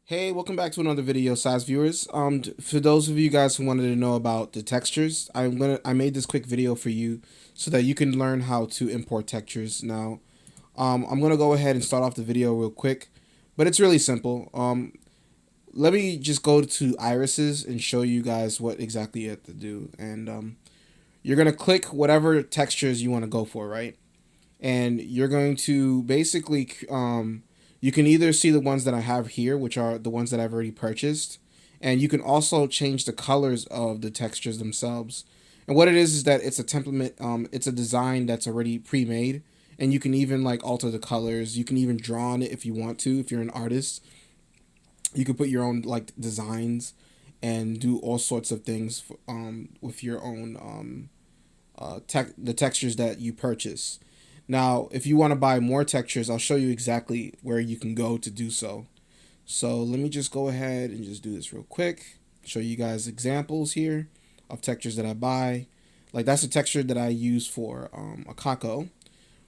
Hey, welcome back to another video, size viewers. For those of you guys who wanted to know about the textures, I made this quick video for you so that you can learn how to import textures. Now, I'm gonna go ahead and start off the video real quick, but it's really simple. Let me just go to irises and show you guys what exactly you have to do. And you're gonna click whatever textures you want to go for, right? And you're going to basically you can either see the ones that I have here, which are the ones that I've already purchased, and you can also change the colors of the textures themselves. And what it is that it's a template, it's a design that's already pre-made, and you can even like alter the colors. You can even draw on it if you want to. If you're an artist, you can put your own like designs and do all sorts of things with your own the textures that you purchase. Now, if you want to buy more textures, I'll show you exactly where you can go to do so. So let me just go ahead and just do this real quick. Show you guys examples here of textures that I buy. Like that's a texture that I use for a Kako.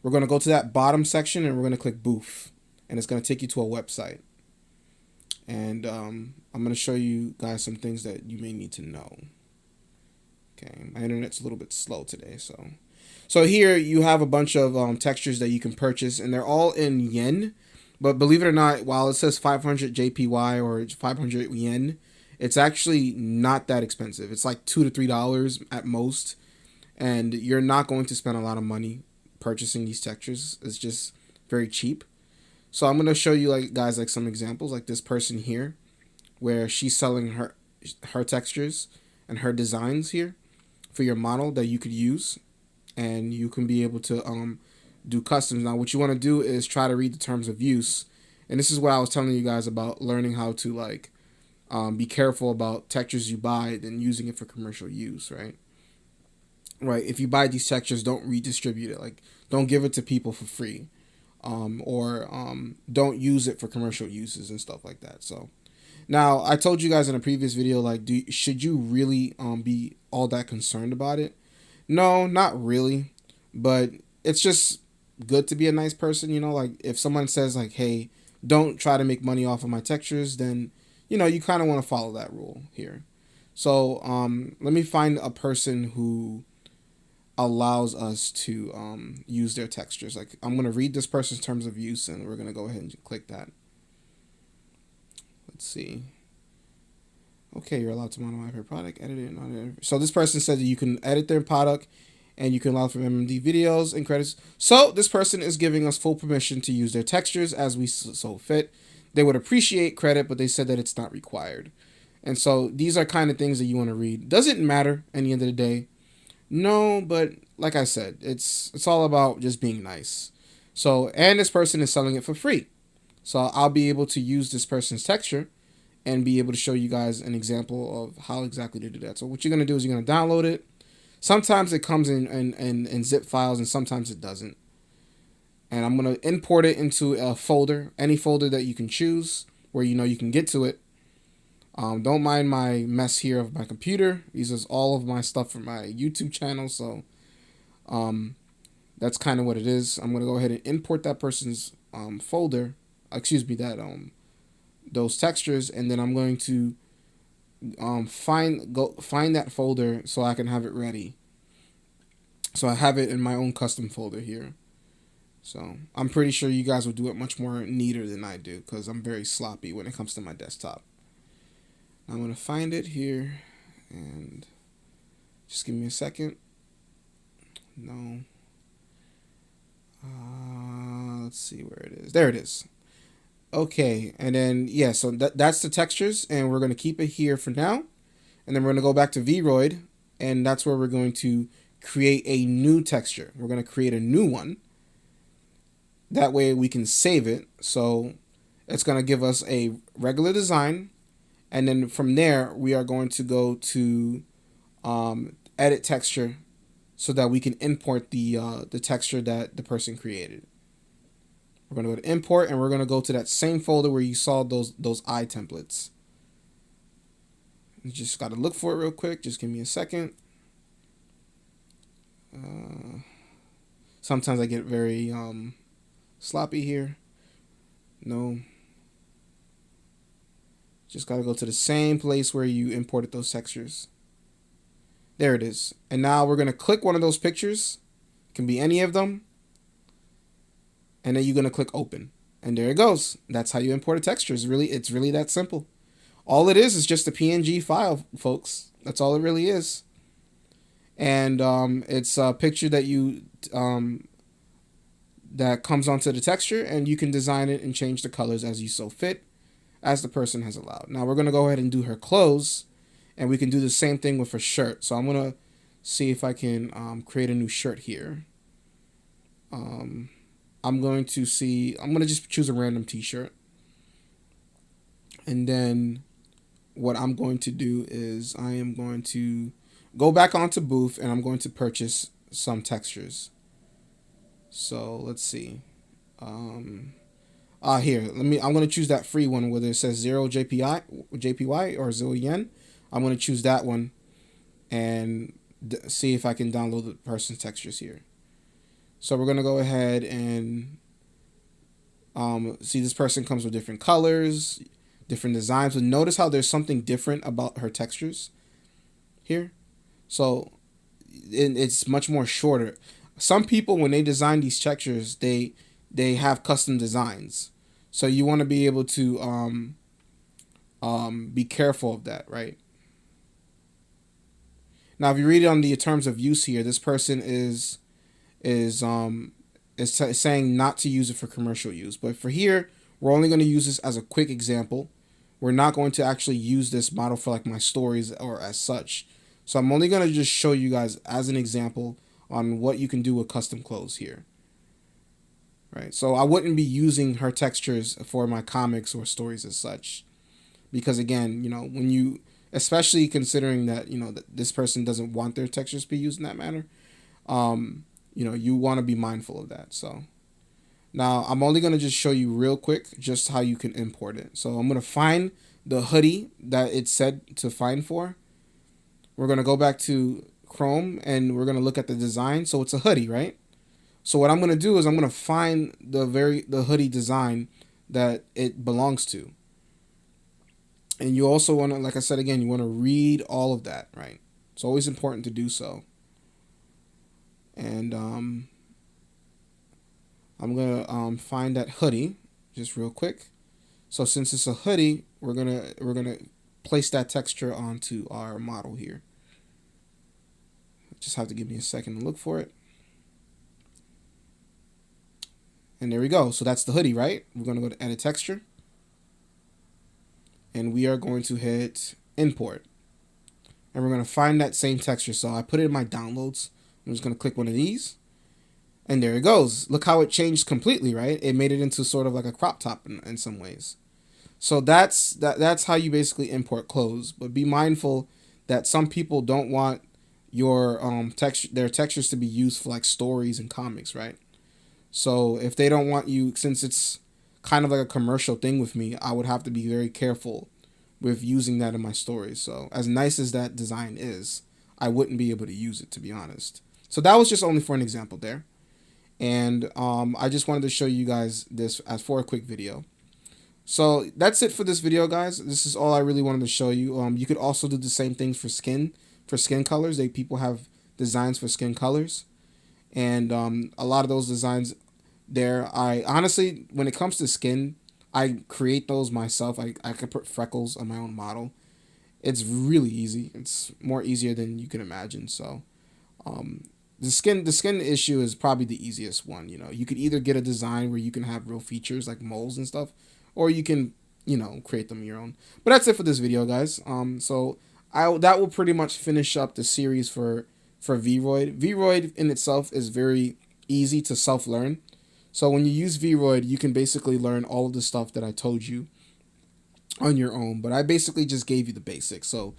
We're going to go to that bottom section and we're going to click Boof. And it's going to take you to a website. And I'm going to show you guys some things that you may need to know. Okay, my internet's a little bit slow today, so here you have a bunch of textures that you can purchase, and they're all in yen. But believe it or not, while it says 500 JPY or 500 yen, it's actually not that expensive. It's like $2 to $3 at most, and you're not going to spend a lot of money purchasing these textures. It's just very cheap. So I'm gonna show you like guys like some examples, like this person here, where she's selling her textures and her designs here for your model that you could use, and you can be able to do customs. Now what you want to do is try to read the terms of use, and this is what I was telling you guys about learning how to like be careful about textures you buy and using it for commercial use, right. If you buy these textures, don't redistribute it, like don't give it to people for free, or don't use it for commercial uses and stuff like that. So now I told you guys in a previous video, like should you really be all that concerned about it? No, not really, but it's just good to be a nice person, like if someone says like, hey, don't try to make money off of my textures, then you kind of want to follow that rule here. So let me find a person who allows us to use their textures. Like I'm going to read this person's terms of use, and we're going to go ahead and click that. Let's see. Okay, you're allowed to modify your product, edit it, not edit. So this person said that you can edit their product and you can allow for MMD videos and credits. So this person is giving us full permission to use their textures as we so fit. They would appreciate credit, but they said that it's not required. And so these are kind of things that you want to read. Does it matter at the end of the day? No, but like I said, it's all about just being nice. So, and this person is selling it for free. So I'll be able to use this person's texture and be able to show you guys an example of how exactly to do that. So what you're going to do is you're going to download it. Sometimes it comes in zip files and sometimes it doesn't. And I'm going to import it into a folder, any folder that you can choose where you can get to it. Don't mind my mess here of my computer. These is all of my stuff for my YouTube channel. So that's kind of what it is. I'm going to go ahead and import that person's folder. Excuse me, those textures, and then I'm going to find that folder so I can have it ready. So I have it in my own custom folder here. So I'm pretty sure you guys will do it much more neater than I do, because I'm very sloppy when it comes to my desktop. I'm going to find it here, and just give me a second. No. Let's see where it is. There it is. Okay, and then yeah, so that's the textures, and we're going to keep it here for now, and then we're going to go back to Vroid, and that's where we're going to create a new texture. We're going to create a new one. That way we can save it. So it's going to give us a regular design, and then from there we are going to go to edit texture so that we can import the texture that the person created. We're going to go to import, and we're going to go to that same folder where you saw those eye templates. You just got to look for it real quick. Just give me a second. Sometimes I get very sloppy here. No. Just gotta go to the same place where you imported those textures. There it is. And now we're gonna click one of those pictures. It can be any of them. And then you're gonna click open. And there it goes. That's how you import a texture. It's really that simple. All it is just a PNG file, folks. That's all it really is. And it's a picture that you that comes onto the texture, and you can design it and change the colors as you so fit, as the person has allowed. Now we're gonna go ahead and do her clothes, and we can do the same thing with her shirt. So I'm gonna see if I can create a new shirt here. I'm gonna just choose a random t-shirt, and then what I'm going to do is I am going to go back onto Boof, and I'm going to purchase some textures. So let's see. Here, I'm going to choose that free one, whether it says 0 JPY or 0 yen. I'm going to choose that one and see if I can download the person's textures here. So we're going to go ahead and see, this person comes with different colors, different designs. But notice how there's something different about her textures here. So it's much more shorter. Some people, when they design these textures, they have custom designs. So you want to be able to be careful of that, right? Now, if you read it on the terms of use here, this person is saying not to use it for commercial use. But for here, we're only going to use this as a quick example. We're not going to actually use this model for like my stories or as such. So I'm only going to just show you guys as an example on what you can do with custom clothes here. Right. So I wouldn't be using her textures for my comics or stories as such. Because again, when you, especially considering that, that this person doesn't want their textures to be used in that manner, you want to be mindful of that. So now I'm only going to just show you real quick just how you can import it. So I'm going to find the hoodie that it said to find for. We're going to go back to Chrome and we're going to look at the design. So it's a hoodie, right? So what I'm going to do is I'm going to find the hoodie design that it belongs to. And you also want to, like I said again, you want to read all of that, right? It's always important to do so. And I'm gonna find that hoodie just real quick. So since it's a hoodie, we're gonna place that texture onto our model here. Just have to give me a second to look for it. And there we go. So that's the hoodie, right? We're gonna go to edit texture. And we are going to hit import. And we're going to find that same texture. So I put it in my downloads. I'm just going to click one of these. And there it goes. Look how it changed completely, right? It made it into sort of like a crop top in some ways. So that's how you basically import clothes. But be mindful that some people don't want your their textures to be used for like stories and comics, right? So if they don't want you, since it's kind of like a commercial thing with me, I would have to be very careful with using that in my stories. So as nice as that design is, I wouldn't be able to use it, to be honest. So that was just only for an example there. And I just wanted to show you guys this as for a quick video. So that's it for this video, guys. This is all I really wanted to show you. You could also do the same things for skin colors. People have designs for skin colors. And a lot of those designs there, I honestly, when it comes to skin, I create those myself. I can put freckles on my own model. It's really easy. It's more easier than you can imagine. So the skin issue is probably the easiest one. You could either get a design where you can have real features like moles and stuff, or you can create them your own. But that's it for this video, guys. So that will pretty much finish up the series for Vroid. Vroid in itself is very easy to self-learn. So when you use Vroid, you can basically learn all of the stuff that I told you on your own. But I basically just gave you the basics. So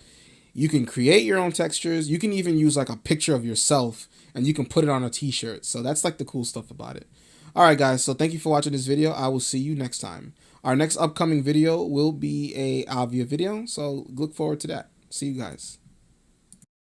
you can create your own textures. You can even use like a picture of yourself and you can put it on a t-shirt. So that's like the cool stuff about it. All right, guys. So thank you for watching this video. I will see you next time. Our next upcoming video will be a Avia video. So look forward to that. See you guys.